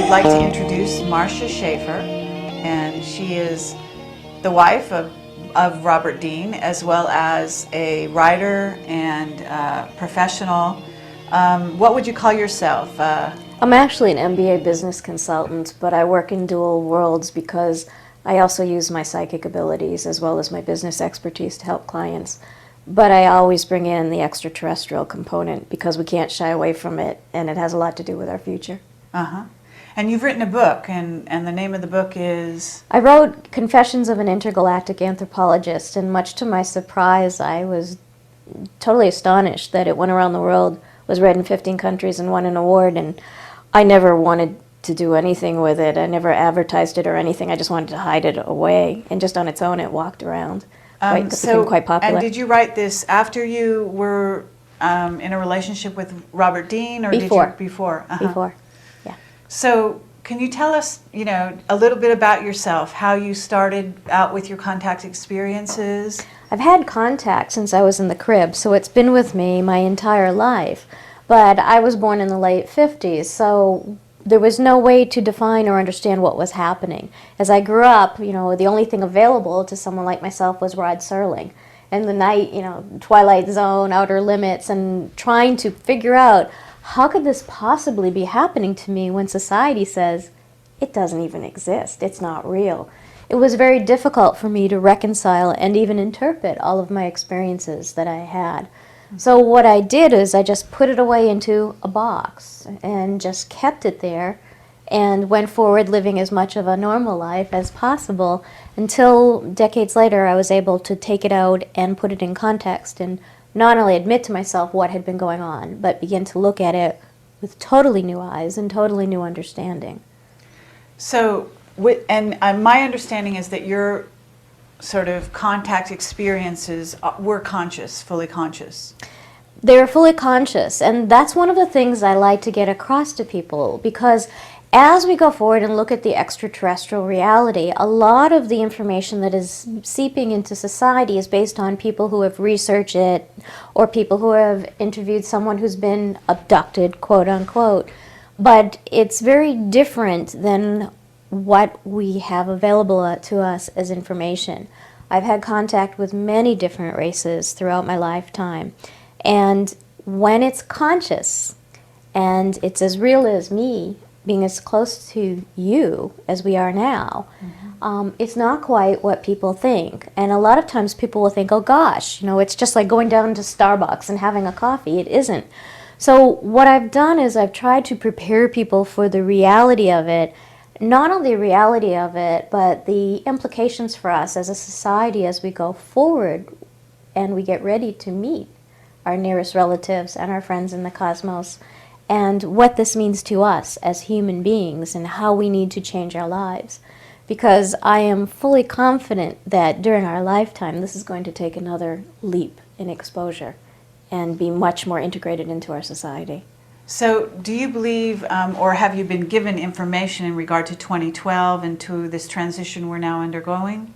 would like to introduce Marcia Schafer, and she is the wife of Robert Dean, as well as a writer and professional. What would you call yourself? I'm actually an MBA business consultant, but I work in dual worlds because I also use my psychic abilities as well as my business expertise to help clients. But I always bring in the extraterrestrial component because we can't shy away from it, and it has a lot to do with our future. Uh-huh. And you've written a book, and the name of the book is? I wrote Confessions of an Intergalactic Anthropologist, and much to my surprise, I was totally astonished that it went around the world, was read in 15 countries, and won an award, and I never wanted to do anything with it. I never advertised it or anything. I just wanted to hide it away, and just on its own, it walked around. It became quite popular. And did you write this after you were in a relationship with Robert Dean, or Before. Did you before? Before, yeah. So can you tell us, a little bit about yourself, how you started out with your contact experiences? I've had contact since I was in the crib, so it's been with me my entire life. But I was born in the late 50s, so there was no way to define or understand what was happening. As I grew up, the only thing available to someone like myself was Rod Serling. And the night, Twilight Zone, Outer Limits, and trying to figure out how could this possibly be happening to me when society says it doesn't even exist, it's not real. It was very difficult for me to reconcile and even interpret all of my experiences that I had. So what I did is I just put it away into a box and just kept it there and went forward living as much of a normal life as possible until decades later I was able to take it out and put it in context and not only admit to myself what had been going on, but begin to look at it with totally new eyes and totally new understanding. So, my understanding is that your sort of contact experiences were conscious, fully conscious. They're fully conscious, and that's one of the things I like to get across to people, because as we go forward and look at the extraterrestrial reality, a lot of the information that is seeping into society is based on people who have researched it or people who have interviewed someone who's been abducted, quote unquote. But it's very different than what we have available to us as information. I've had contact with many different races throughout my lifetime, and when it's conscious and it's as real as me, being as close to you as we are now, it's not quite what people think. And a lot of times people will think, oh gosh, it's just like going down to Starbucks and having a coffee. It isn't. So what I've done is I've tried to prepare people for the reality of it, not only the reality of it, but the implications for us as a society as we go forward and we get ready to meet our nearest relatives and our friends in the cosmos, and what this means to us as human beings and how we need to change our lives. Because I am fully confident that during our lifetime this is going to take another leap in exposure and be much more integrated into our society. So do you believe, or have you been given information in regard to 2012 and to this transition we're now undergoing?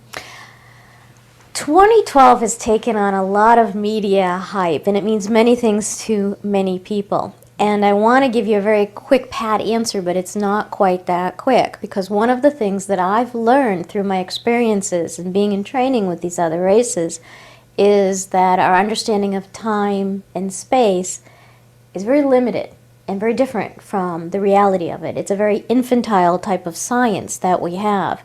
2012 has taken on a lot of media hype, and it means many things to many people. And I want to give you a very quick pat answer, but it's not quite that quick, because one of the things that I've learned through my experiences and being in training with these other races is that our understanding of time and space is very limited and very different from the reality of it. It's a very infantile type of science that we have.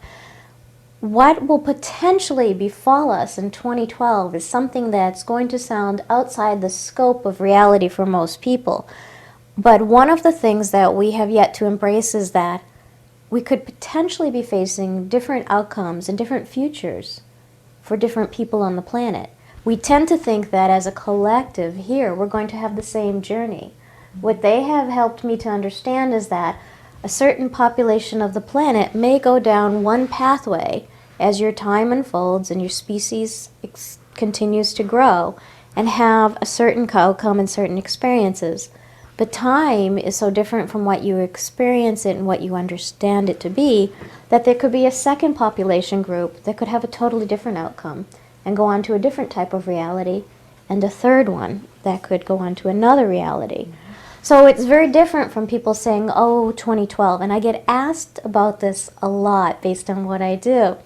What will potentially befall us in 2012 is something that's going to sound outside the scope of reality for most people. But one of the things that we have yet to embrace is that we could potentially be facing different outcomes and different futures for different people on the planet. We tend to think that as a collective here, we're going to have the same journey. What they have helped me to understand is that a certain population of the planet may go down one pathway as your time unfolds and your species continues to grow and have a certain outcome and certain experiences. But time is so different from what you experience it and what you understand it to be that there could be a second population group that could have a totally different outcome and go on to a different type of reality, and a third one that could go on to another reality. So it's very different from people saying, oh, 2012. And I get asked about this a lot based on what I do.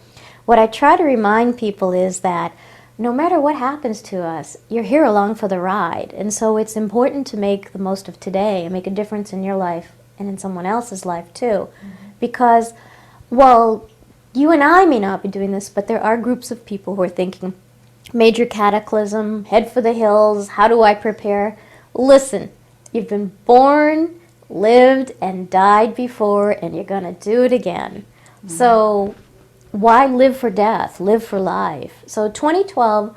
What I try to remind people is that no matter what happens to us, you're here along for the ride. And so it's important to make the most of today and make a difference in your life and in someone else's life too. Because, well, you and I may not be doing this, but there are groups of people who are thinking, major cataclysm, head for the hills, how do I prepare? Listen, you've been born, lived, and died before, and you're going to do it again. So why live for death? Live for life. So 2012,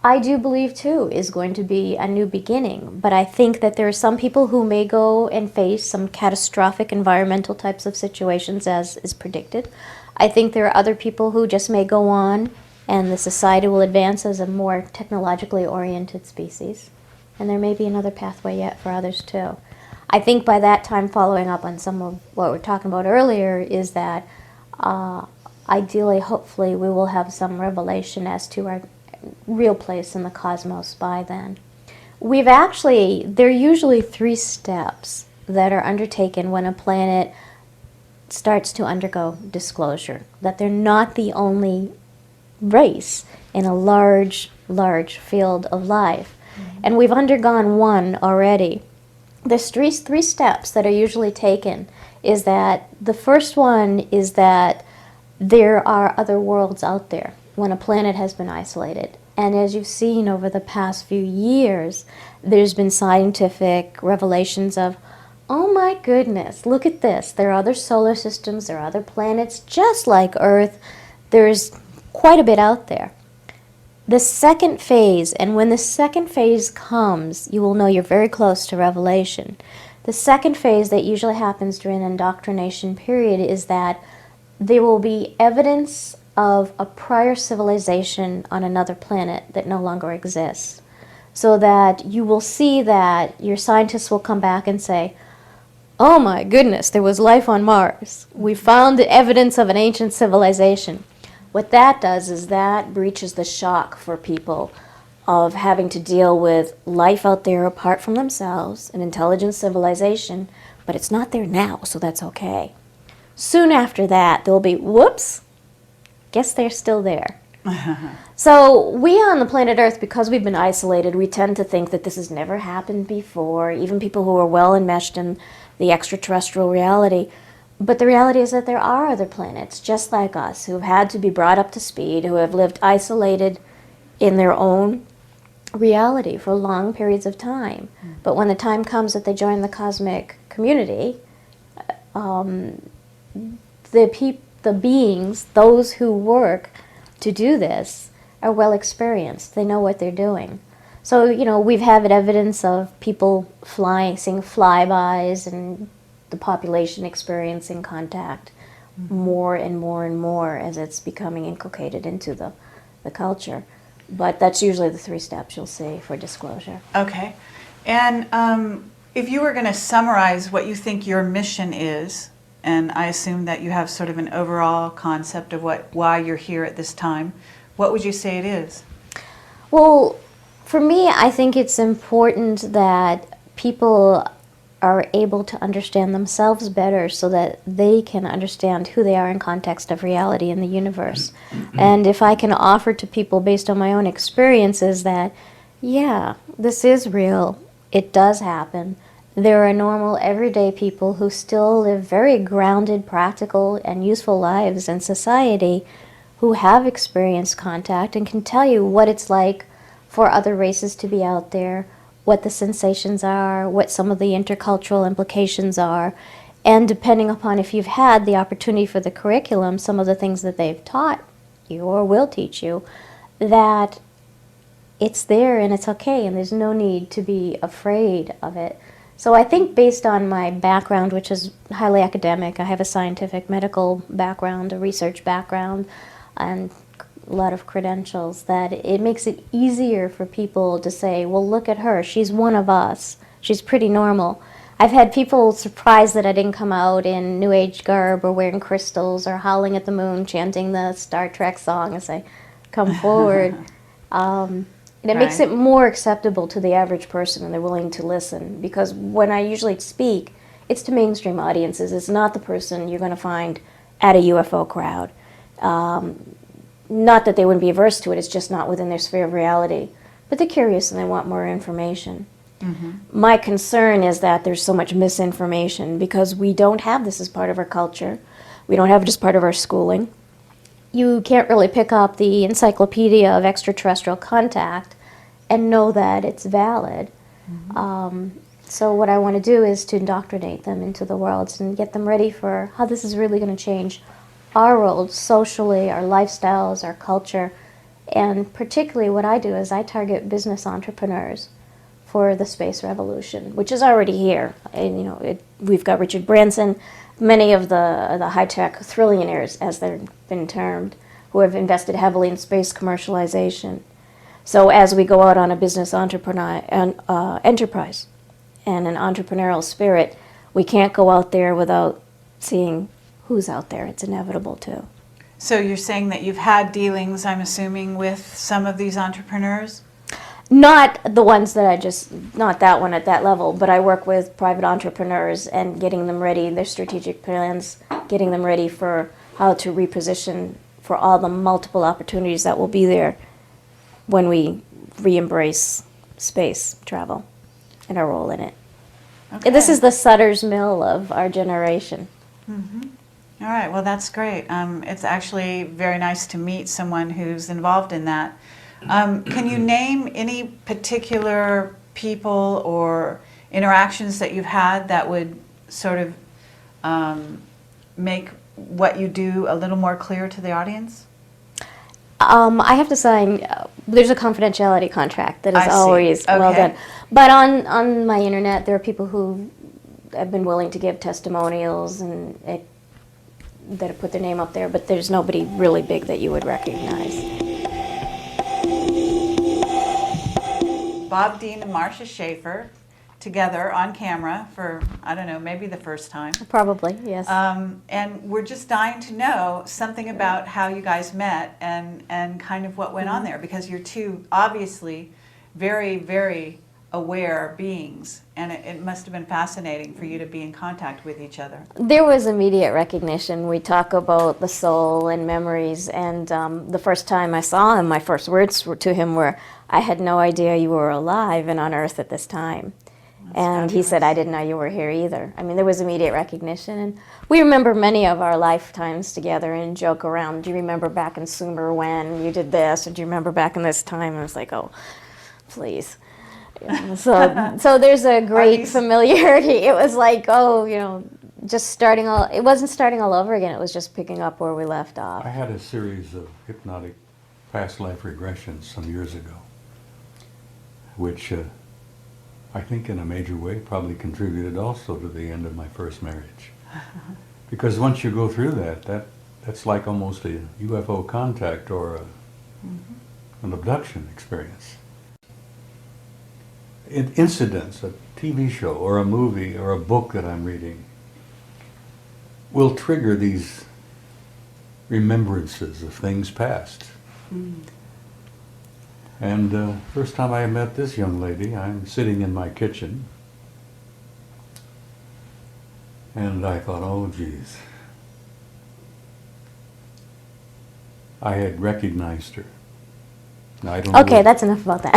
I do believe too, is going to be a new beginning. But I think that there are some people who may go and face some catastrophic environmental types of situations as is predicted. I think there are other people who just may go on and the society will advance as a more technologically oriented species. And there may be another pathway yet for others too. I think by that time, following up on some of what we were talking about earlier, is that ideally, hopefully, we will have some revelation as to our real place in the cosmos by then. There are usually 3 steps that are undertaken when a planet starts to undergo disclosure, that they're not the only race in a large, large field of life. And we've undergone one already. There's three steps that are usually taken. Is that the first one is that there are other worlds out there when a planet has been isolated. And as you've seen over the past few years, there's been scientific revelations of, oh my goodness, look at this. There are other solar systems, there are other planets just like Earth. There's quite a bit out there. The second phase, and when the second phase comes, you will know you're very close to revelation. The second phase that usually happens during an indoctrination period is that there will be evidence of a prior civilization on another planet that no longer exists. So that you will see that your scientists will come back and say, oh my goodness, there was life on Mars. We found the evidence of an ancient civilization. What that does is that breaches the shock for people of having to deal with life out there apart from themselves, an intelligent civilization, but it's not there now, so that's okay. Soon after that, there'll be, whoops, guess they're still there. So we on the planet Earth, because we've been isolated, we tend to think that this has never happened before, even people who are well enmeshed in the extraterrestrial reality. But the reality is that there are other planets, just like us, who have had to be brought up to speed, who have lived isolated in their own reality for long periods of time. But when the time comes that they join the cosmic community, the beings, those who work to do this, are well experienced. They know what they're doing. So, we've had evidence of people seeing flybys and the population experiencing contact more and more and more as it's becoming inculcated into the culture. But that's usually the 3 steps you'll see for disclosure. Okay. And if you were going to summarize what you think your mission is, and I assume that you have sort of an overall concept of why you're here at this time, what would you say it is? Well, for me, I think it's important that people are able to understand themselves better so that they can understand who they are in context of reality in the universe. And if I can offer to people based on my own experiences that, yeah, this is real, it does happen. There are normal, everyday people who still live very grounded, practical, and useful lives in society who have experienced contact and can tell you what it's like for other races to be out there, what the sensations are, what some of the intercultural implications are, and depending upon if you've had the opportunity for the curriculum, some of the things that they've taught you or will teach you, that it's there and it's okay and there's no need to be afraid of it. So I think based on my background, which is highly academic, I have a scientific medical background, a research background, and a lot of credentials, that it makes it easier for people to say, well, look at her, she's one of us, she's pretty normal. I've had people surprised that I didn't come out in New Age garb or wearing crystals or howling at the moon, chanting the Star Trek song as I come forward. And it makes Right. it more acceptable to the average person, and they're willing to listen. Because when I usually speak, it's to mainstream audiences. It's not the person you're going to find at a UFO crowd. Not that they wouldn't be averse to it, it's just not within their sphere of reality. But they're curious and they want more information. My concern is that there's so much misinformation because we don't have this as part of our culture. We don't have it as part of our schooling. You can't really pick up the encyclopedia of extraterrestrial contact and know that it's valid. So what I want to do is to indoctrinate them into the worlds and get them ready for how this is really going to change our world socially, our lifestyles, our culture. And particularly what I do is I target business entrepreneurs for the space revolution, which is already here. And, we've got Richard Branson, many of the high-tech trillionaires, as they've been termed, who have invested heavily in space commercialization. So as we go out on a business enterprise and an entrepreneurial spirit, we can't go out there without seeing who's out there. It's inevitable too. So you're saying that you've had dealings, I'm assuming, with some of these entrepreneurs? Not the ones that not that one at that level, but I work with private entrepreneurs and getting them ready, their strategic plans, getting them ready for how to reposition for all the multiple opportunities that will be there when we re-embrace space travel and our role in it. Okay. This is the Sutter's Mill of our generation. All right, well, that's great. It's actually very nice to meet someone who's involved in that. Can you name any particular people or interactions that you've had that would sort of make what you do a little more clear to the audience? I have to sign, there's a confidentiality contract that is always well Okay. done. But on my internet, there are people who have been willing to give testimonials and that have put their name up there, but there's nobody really big that you would recognize. Bob Dean and Marcia Schafer together on camera for, I don't know, maybe the first time. Probably, yes. And we're just dying to know something about how you guys met and kind of what went on there, because you're two obviously very, very aware beings, and it must have been fascinating for you to be in contact with each other. There was immediate recognition. We talk about the soul and memories, and the first time I saw him, my first words to him were, "I had no idea you were alive and on Earth at this time." And he said, "I didn't know you were here either." I mean, there was immediate recognition, and we remember many of our lifetimes together and joke around. Do you remember back in Sumer when you did this, or do you remember back in this time? And I was like, "Oh, please." So there's a great familiarity. It was like, just starting all. It wasn't starting all over again. It was just picking up where we left off. I had a series of hypnotic past life regressions some years ago, which I think in a major way probably contributed also to the end of my first marriage. Because once you go through that's like almost a UFO contact or an abduction experience. Incidents, a TV show or a movie or a book that I'm reading will trigger these remembrances of things past. And first time I met this young lady, I'm sitting in my kitchen, and I thought, oh geez. I had recognized her. Now, I don't know Okay, that's enough about that.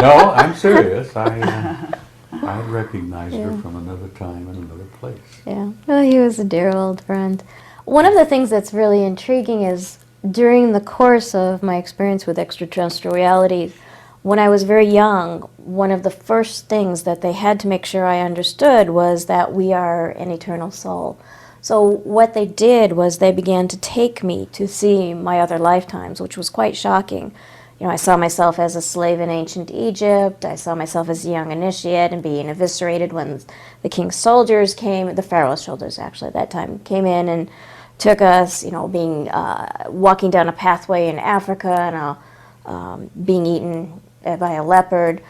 No, I'm serious. I recognized her from another time and another place. Yeah, well, he was a dear old friend. One of the things that's really intriguing is during the course of my experience with extraterrestrial reality, when I was very young, one of the first things that they had to make sure I understood was that we are an eternal soul. So what they did was they began to take me to see my other lifetimes, which was quite shocking. I saw myself as a slave in ancient Egypt. I saw myself as a young initiate and being eviscerated when the king's soldiers came, the pharaoh's soldiers actually at that time, came in and took us, being walking down a pathway in Africa and being eaten by a leopard.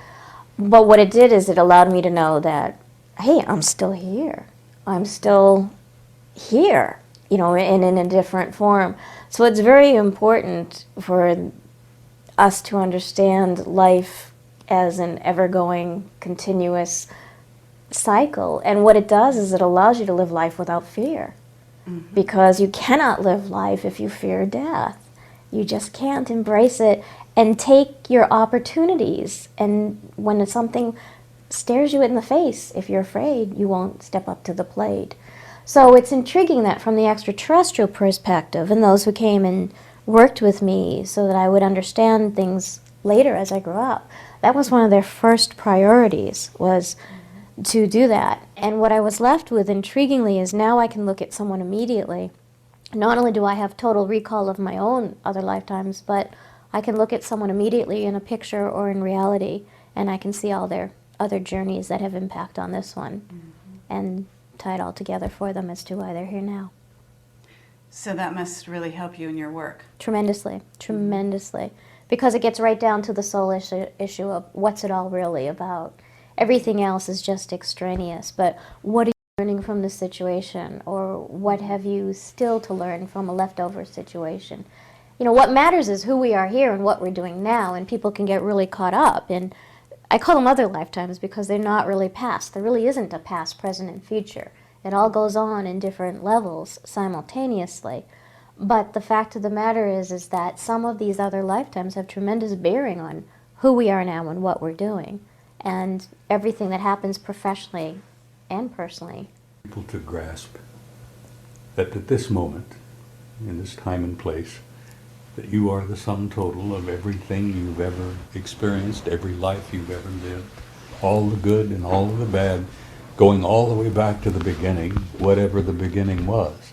But what it did is it allowed me to know that, hey, I'm still here. I'm still here, and in a different form. So it's very important for us to understand life as an ever-going, continuous cycle. And what it does is it allows you to live life without fear. Mm-hmm. Because you cannot live life if you fear death. You just can't embrace it and take your opportunities. And when something stares you in the face, if you're afraid, you won't step up to the plate. So it's intriguing that from the extraterrestrial perspective, and those who came and worked with me so that I would understand things later as I grew up, that was one of their first priorities, was to do that. And what I was left with, intriguingly, is now I can look at someone immediately. Not only do I have total recall of my own other lifetimes, but I can look at someone immediately in a picture or in reality, and I can see all their other journeys that have impact on this one, and tie it all together for them as to why they're here now. So that must really help you in your work. Tremendously, tremendously. Because it gets right down to the soul issue of what's it all really about. Everything else is just extraneous, but what are you learning from the situation, or what have you still to learn from a leftover situation? You know, what matters is who we are here and what we're doing now, and people can get really caught up. And I call them other lifetimes because they're not really past. There really isn't a past, present, and future. It all goes on in different levels simultaneously. But the fact of the matter is that some of these other lifetimes have tremendous bearing on who we are now and what we're doing, and everything that happens professionally and personally. People to grasp that at this moment, in this time and place, that you are the sum total of everything you've ever experienced, every life you've ever lived, all the good and all of the bad, going all the way back to the beginning, whatever the beginning was.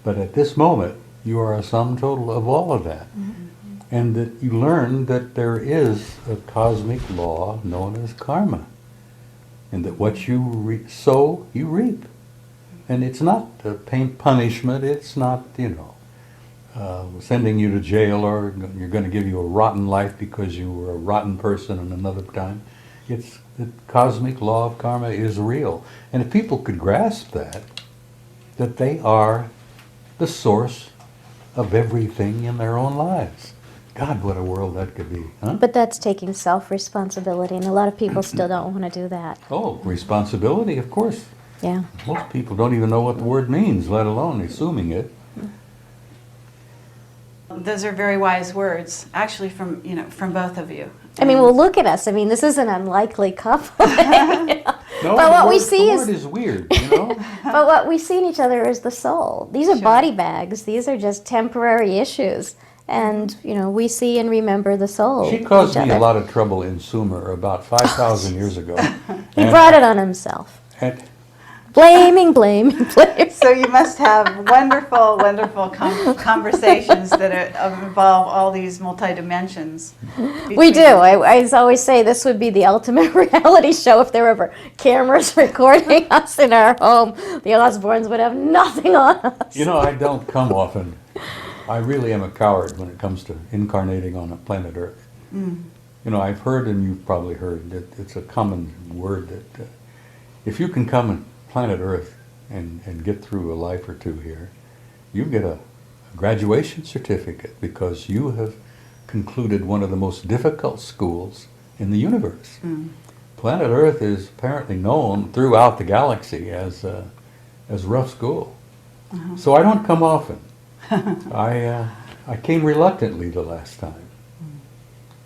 But at this moment, you are a sum total of all of that. Mm-hmm. And that you learn that there is a cosmic law known as karma. And that what you sow, you reap. And it's not punishment, it's not, sending you to jail, or you're going to give you a rotten life because you were a rotten person in another time. It's the cosmic law of karma is real. And if people could grasp that they are the source of everything in their own lives. God, what a world that could be, huh? But that's taking self-responsibility, and a lot of people still don't want to do that. Oh, responsibility, of course. Yeah. Most people don't even know what the word means, let alone assuming it. Those are very wise words, actually, from both of you. I mean, well, look at us. I mean, this is an unlikely couple. No, but what we see the word is weird, But what we see in each other is the soul. These are body bags. These are just temporary issues. And, we see and remember the soul. She caused me a lot of trouble in Sumer about 5,000 years ago. He brought it on himself. And Blaming. So you must have wonderful, wonderful conversations that involve all these multi-dimensions. We do. I always say this would be the ultimate reality show if there were ever cameras recording us in our home. The Osbournes would have nothing on us. I don't come often. I really am a coward when it comes to incarnating on a planet Earth. Mm. I've heard, and you've probably heard, that it's a common word that if you can come and planet Earth and get through a life or two here, you get a graduation certificate because you have concluded one of the most difficult schools in the universe. Mm. Planet Earth is apparently known throughout the galaxy as rough school. Uh-huh. So I don't come often. I came reluctantly the last time.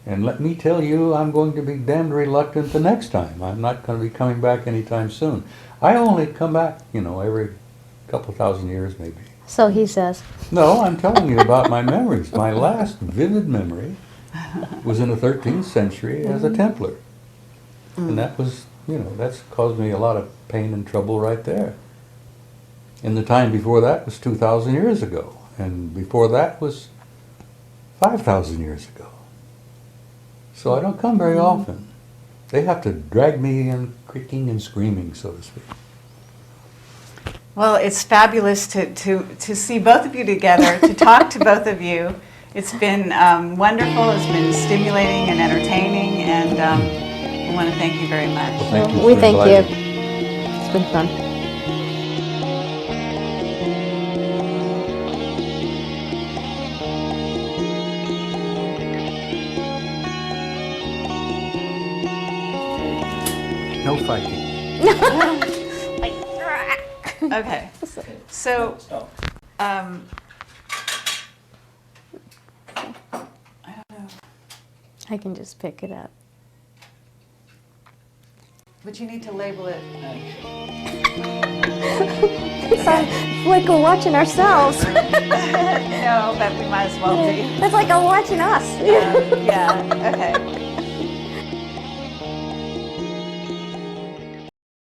And let me tell you, I'm going to be damned reluctant the next time. I'm not going to be coming back anytime soon. I only come back, every couple thousand years maybe. So he says. No, I'm telling you about my memories. My last vivid memory was in the 13th century as a Templar. And that was, that's caused me a lot of pain and trouble right there. And the time before that was 2,000 years ago. And before that was 5,000 years ago. So I don't come very often. They have to drag me in kicking and screaming, so to speak. Well, it's fabulous to see both of you together, to talk to both of you. It's been wonderful, it's been stimulating and entertaining, and we want to thank you very much. Well, thank you. We thank you. It's been fun. Okay. So, I can just pick it up. but you need to label it. It's like we're watching ourselves. No, but we might as well be. It's like I'm watching us. Yeah. Okay.